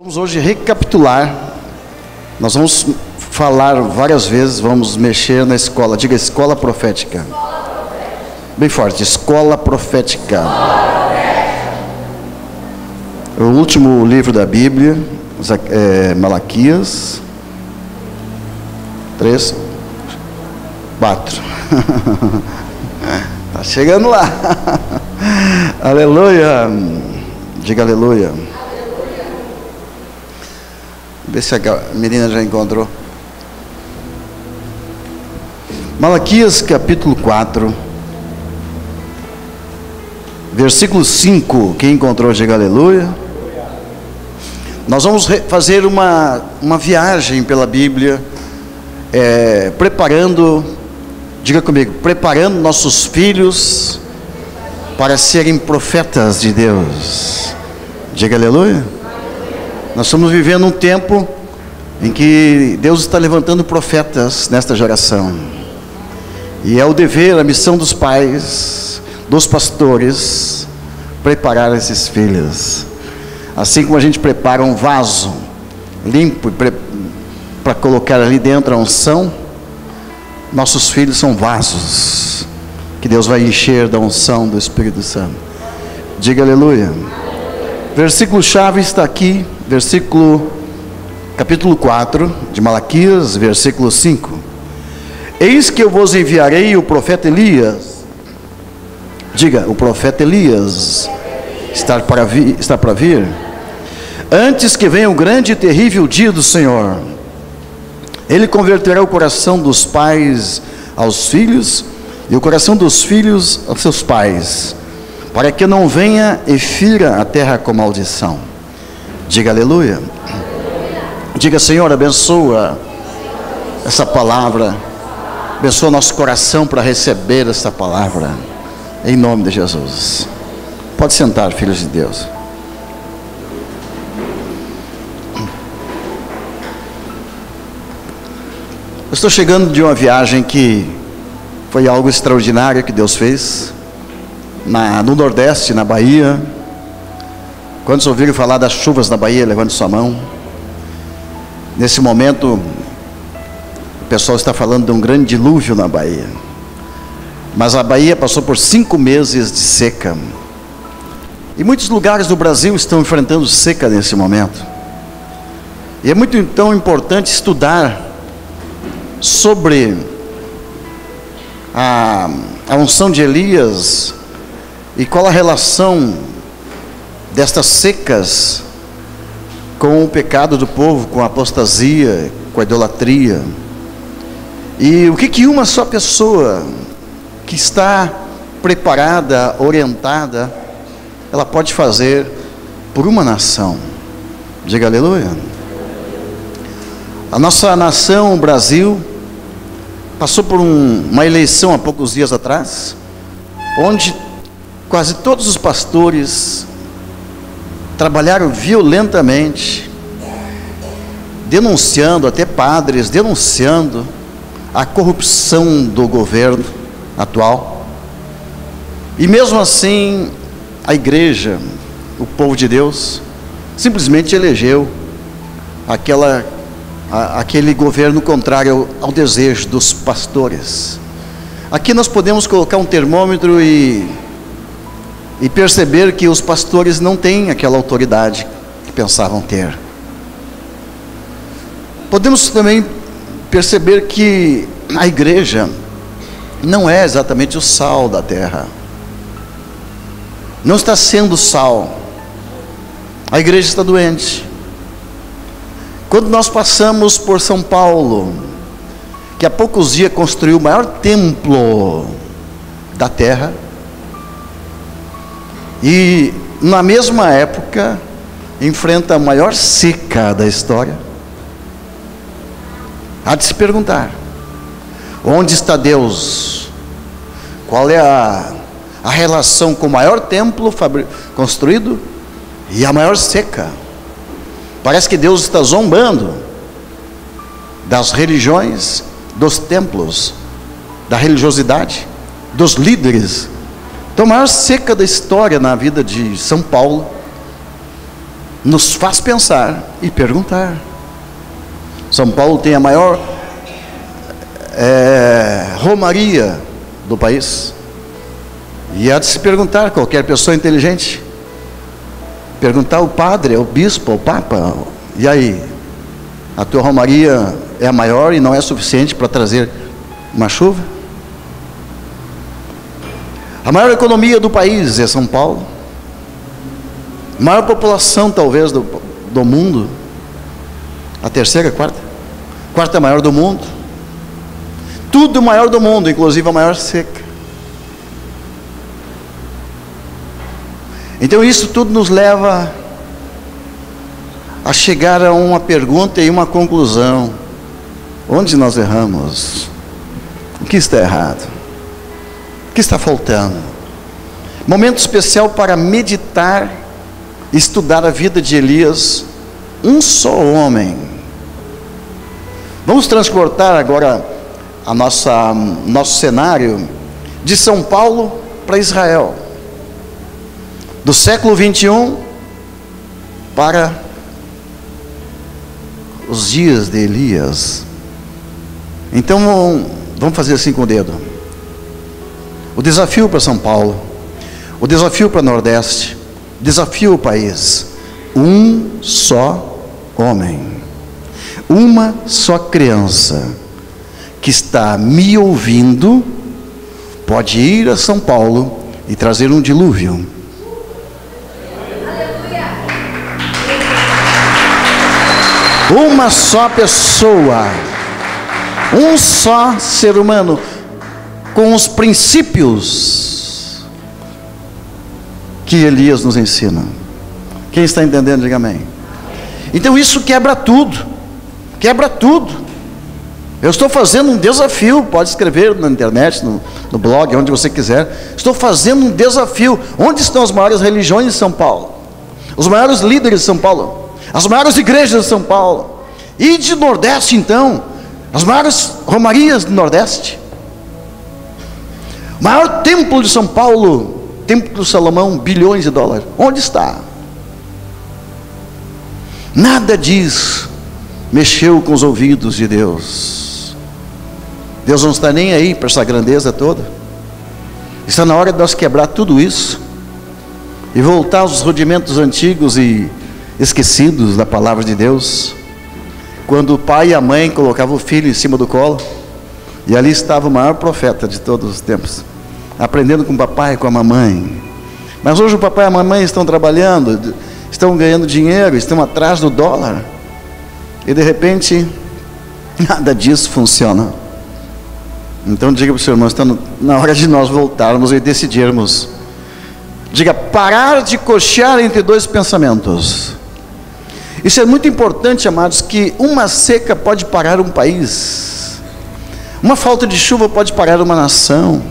Vamos hoje recapitular. Nós vamos falar várias vezes, vamos mexer na escola. Diga escola profética. Bem forte, escola profética. O último livro da Bíblia, Malaquias 3, 4. Está chegando lá. Aleluia. Diga aleluia. Vê se a menina já encontrou. Malaquias capítulo 4, versículo 5. Quem encontrou, diga aleluia. Nós vamos fazer uma viagem pela Bíblia, preparando, diga comigo, preparando nossos filhos para serem profetas de Deus. Diga aleluia. Nós estamos vivendo um tempo em que Deus está levantando profetas nesta geração. E é o dever, a missão dos pais, dos pastores, preparar esses filhos. Assim como a gente prepara um vaso limpo para colocar ali dentro a unção, nossos filhos são vasos que Deus vai encher da unção do Espírito Santo. Diga aleluia. Versículo-chave está aqui, capítulo 4 de Malaquias, versículo 5. Eis que eu vos enviarei o profeta Elias. Diga, o profeta Elias está para vir. Antes que venha o grande e terrível dia do Senhor. Ele converterá o coração dos pais aos filhos e o coração dos filhos aos seus pais, para que não venha e fira a terra com maldição. Diga aleluia. Diga, Senhor, abençoa essa palavra, abençoa nosso coração para receber essa palavra, em nome de Jesus. Pode sentar, filhos de Deus. Eu estou chegando de uma viagem que foi algo extraordinário que Deus fez no Nordeste, na Bahia. Quantos ouviram falar das chuvas na Bahia? Levante sua mão. Nesse momento, o pessoal está falando de um grande dilúvio na Bahia. Mas a Bahia passou por 5 meses de seca. E muitos lugares do Brasil estão enfrentando seca nesse momento. E é muito então importante estudar sobre a unção de Elias e qual a relação destas secas com o pecado do povo, com a apostasia, com a idolatria. E o que uma só pessoa que está preparada, orientada, ela pode fazer por uma nação. Diga aleluia. A nossa nação, o Brasil, passou por uma eleição há poucos dias atrás, onde quase todos os pastores trabalharam violentamente, denunciando, até padres denunciando a corrupção do governo atual. E mesmo assim, a igreja, o povo de Deus, simplesmente elegeu aquele governo contrário ao desejo dos pastores. Aqui nós podemos colocar um termômetro e perceber que os pastores não têm aquela autoridade que pensavam ter. Podemos também perceber que a igreja não é exatamente o sal da terra. Não está sendo sal. A igreja está doente. Quando nós passamos por São Paulo, que há poucos dias construiu o maior templo da terra, e na mesma época enfrenta a maior seca da história, há de se perguntar: onde está Deus? Qual é a relação com o maior templo construído e a maior seca? Parece que Deus está zombando das religiões, dos templos, da religiosidade, dos líderes. Então, a maior seca da história na vida de São Paulo, nos faz pensar e perguntar. São Paulo tem a maior romaria do país. E há de se perguntar, qualquer pessoa inteligente, perguntar ao padre, ao bispo, ao papa: e aí, a tua romaria é a maior e não é suficiente para trazer uma chuva? A maior economia do país é São Paulo. A maior população talvez do mundo. A terceira, quarta maior do mundo. Tudo maior do mundo, inclusive a maior seca. Então isso tudo nos leva a chegar a uma pergunta e uma conclusão: onde nós erramos? O que está errado? O que está faltando? Momento especial para meditar, estudar a vida de Elias, um só homem. Vamos transportar agora nosso cenário de São Paulo para Israel, do século 21 para os dias de Elias. Então vamos fazer assim com o dedo. O desafio para São Paulo, o desafio para o Nordeste, o desafio ao país: um só homem, uma só criança que está me ouvindo pode ir a São Paulo e trazer um dilúvio. Uma só pessoa, um só ser humano, com os princípios que Elias nos ensina. Quem está entendendo, diga amém. Então isso quebra tudo, quebra tudo. Eu estou fazendo um desafio, pode escrever na internet, no blog, onde você quiser. Estou fazendo um desafio. Onde estão as maiores religiões de São Paulo? Os maiores líderes de São Paulo? As maiores igrejas de São Paulo? E de Nordeste então? As maiores romarias do Nordeste? O maior templo de São Paulo, Templo de Salomão, bilhões de dólares. Onde está? Nada disso mexeu com os ouvidos de Deus. Deus não está nem aí para essa grandeza toda. Está na hora de nós quebrar tudo isso e voltar aos rudimentos antigos e esquecidos da palavra de Deus, quando o pai e a mãe colocavam o filho em cima do colo, e ali estava o maior profeta de todos os tempos, aprendendo com o papai e com a mamãe. Mas hoje o papai e a mamãe estão trabalhando, estão ganhando dinheiro, estão atrás do dólar, e de repente nada disso funciona. Então diga para o seu irmão: está na hora de nós voltarmos e decidirmos. Diga: parar de cochear entre dois pensamentos. Isso é muito importante, amados, que uma seca pode parar um país, uma falta de chuva pode parar uma nação.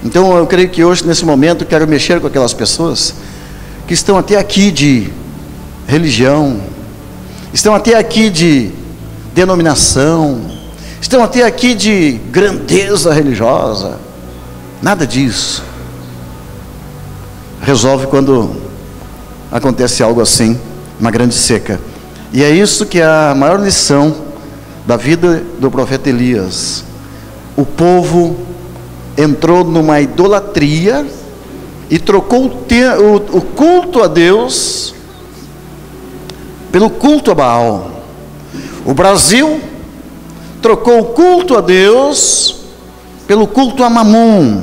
Então eu creio que hoje, nesse momento, eu quero mexer com aquelas pessoas que estão até aqui de religião, estão até aqui de denominação, estão até aqui de grandeza religiosa. Nada disso resolve quando acontece algo assim, uma grande seca. E é isso que é a maior lição da vida do profeta Elias. O povo entrou numa idolatria e trocou o culto a Deus pelo culto a Baal. O Brasil trocou o culto a Deus pelo culto a Mamon.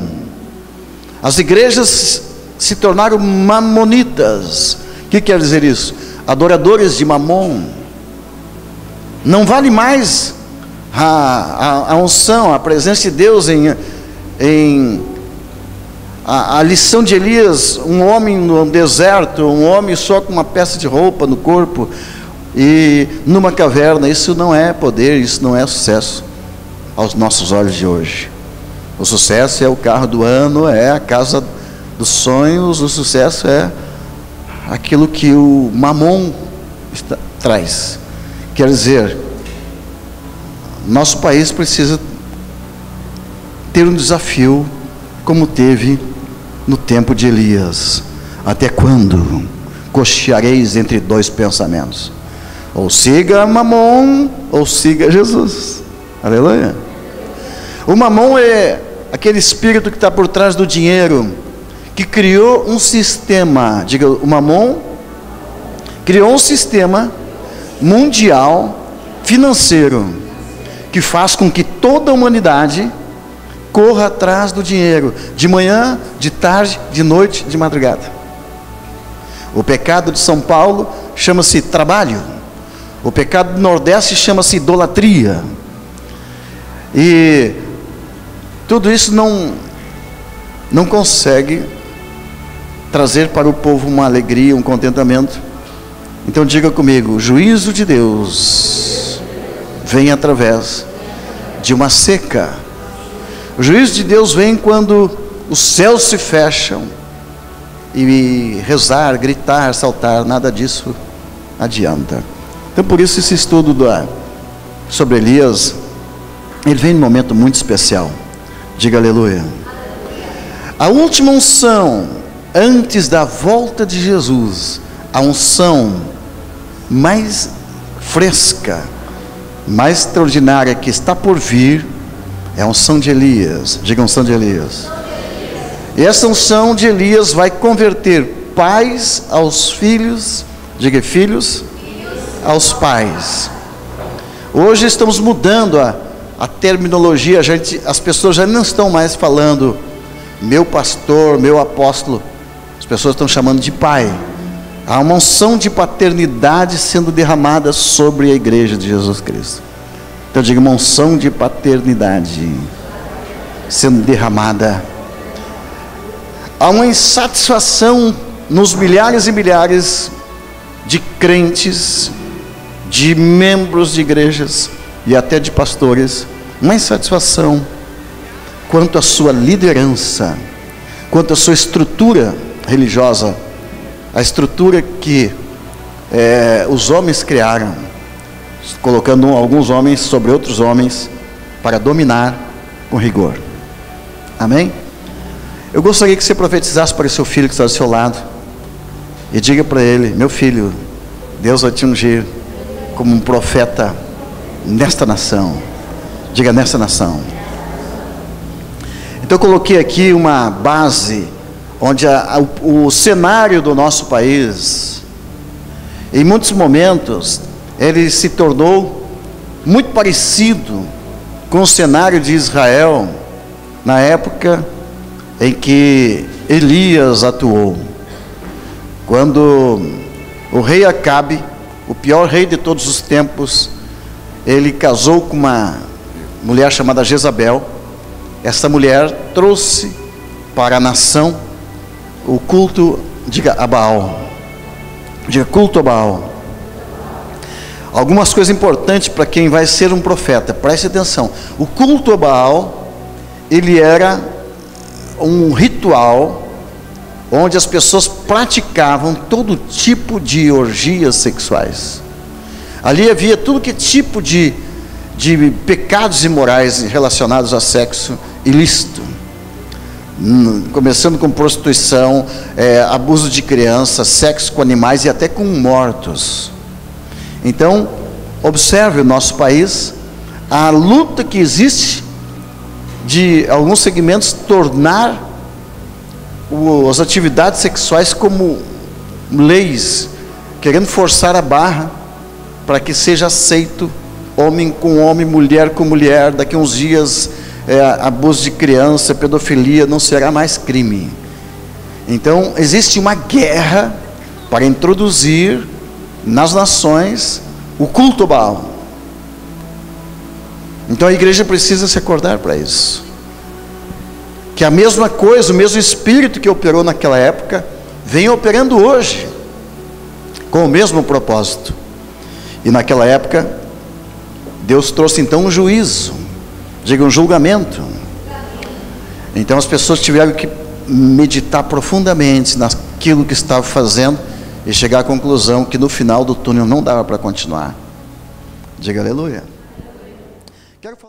As igrejas se tornaram mamonitas. O que quer dizer isso? Adoradores de Mamon. Não vale mais a unção, a presença de Deus a lição de Elias, um homem no deserto, um homem só com uma peça de roupa no corpo e numa caverna. Isso não é poder, isso não é sucesso aos nossos olhos de hoje. O sucesso é o carro do ano, é a casa dos sonhos. O sucesso é aquilo que o Mamon traz. Quer dizer, nosso país precisa ter um desafio como teve no tempo de Elias. Até quando cocheareis entre dois pensamentos. Ou siga Mamon, ou siga Jesus. Aleluia. O Mamon é aquele espírito que está por trás do dinheiro, que criou um sistema. Diga, o Mamon criou um sistema mundial financeiro que faz com que toda a humanidade corra atrás do dinheiro, de manhã, de tarde, de noite, de madrugada. O pecado de São Paulo chama-se trabalho. O pecado do Nordeste chama-se idolatria. E tudo isso não consegue trazer para o povo uma alegria, um contentamento. Então diga comigo: o juízo de Deus vem através de uma seca. O juízo de Deus vem quando os céus se fecham e rezar, gritar, saltar, nada disso adianta. Então por isso esse estudo sobre Elias, ele vem num momento muito especial. Diga aleluia. A última unção antes da volta de Jesus, a unção mais fresca, mais extraordinária que está por vir, é a unção de Elias. Diga, unção de Elias. E essa unção de Elias vai converter pais aos filhos. Diga, filhos aos pais. Hoje estamos mudando a terminologia. As pessoas já não estão mais falando meu pastor, meu apóstolo. As pessoas estão chamando de pai. Há uma unção de paternidade sendo derramada sobre a igreja de Jesus Cristo. Então diga, uma unção de paternidade sendo derramada. Há uma insatisfação nos milhares e milhares de crentes, de membros de igrejas e até de pastores, uma insatisfação quanto à sua liderança, quanto à sua estrutura religiosa, a estrutura que os homens criaram, colocando alguns homens sobre outros homens para dominar com rigor. Amém? Eu gostaria que você profetizasse para o seu filho que está do seu lado e diga para ele: meu filho, Deus vai te ungir como um profeta nesta nação. Diga, nesta nação. Então eu coloquei aqui uma base onde o cenário do nosso país, em muitos momentos, ele se tornou muito parecido com o cenário de Israel na época em que Elias atuou. Quando o rei Acabe, o pior rei de todos os tempos, ele casou com uma mulher chamada Jezabel. Essa mulher trouxe para a nação o culto, diga, a Baal. Diga, culto a Baal. Algumas coisas importantes para quem vai ser um profeta, preste atenção. O culto a Baal, ele era um ritual onde as pessoas praticavam todo tipo de orgias sexuais. Ali havia tudo que tipo de pecados imorais relacionados a sexo ilícito, começando com prostituição, abuso de crianças, sexo com animais e até com mortos. Então, observe o nosso país, a luta que existe de alguns segmentos tornar as atividades sexuais como leis, querendo forçar a barra para que seja aceito homem com homem, mulher com mulher. Daqui a uns dias abuso de criança, pedofilia não será mais crime. Então existe uma guerra para introduzir nas nações o culto a Baal. Então a igreja precisa se acordar para isso, que a mesma coisa, o mesmo espírito que operou naquela época vem operando hoje com o mesmo propósito. E naquela época Deus trouxe então um juízo, diga, um julgamento. Então as pessoas tiveram que meditar profundamente naquilo que estavam fazendo e chegar à conclusão que no final do túnel não dava para continuar. Diga aleluia. Quero falar